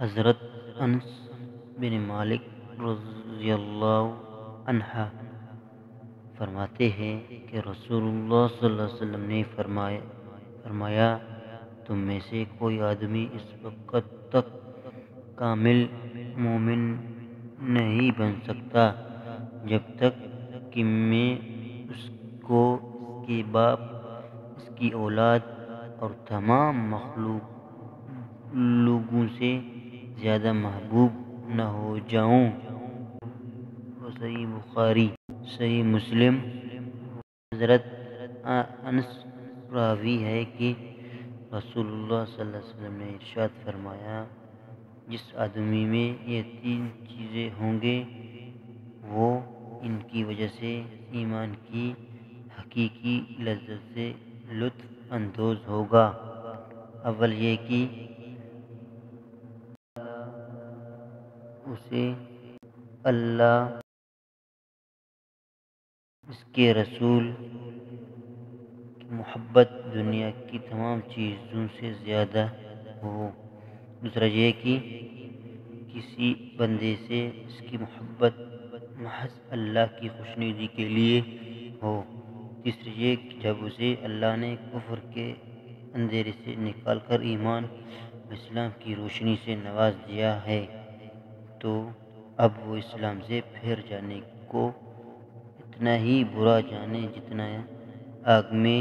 حضرت انس بن مالک رضی اللہ عنہ فرماتے ہیں کہ رسول اللہ صلی اللہ علیہ وسلم نے فرمایا تم میں سے کوئی آدمی اس وقت تک کامل مومن نہیں بن سکتا جب تک کہ میں اس کو اس کے باپ، اس کی اولاد اور تمام مخلوق لوگوں سے زیادہ محبوب نہ ہو جاؤں۔ صحیح بخاری، صحیح مسلم۔ حضرت انس راوی ہے کہ رسول اللہ صلی اللہ علیہ وسلم نے ارشاد فرمایا، جس آدمی میں یہ 3 چیزیں ہوں گے وہ ان کی وجہ سے ایمان کی حقیقی لذت سے لطف اندوز ہوگا۔ اول یہ کہ اسے اللہ، اس کے رسول کی محبت دنیا کی تمام چیزوں سے زیادہ ہو۔ دوسرا یہ کہ کسی بندے سے اس کی محبت محض اللہ کی خوشنودی کے لیے ہو۔ تیسری یہ کہ جب اسے اللہ نے کفر کے اندھیرے سے نکال کر ایمان و اسلام کی روشنی سے نواز دیا ہے تو اب وہ اسلام سے پھر جانے کو اتنا ہی برا جانے جتنا آگ میں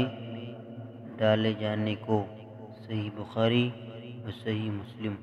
ڈالے جانے کو۔ صحیح بخاری و صحیح مسلم۔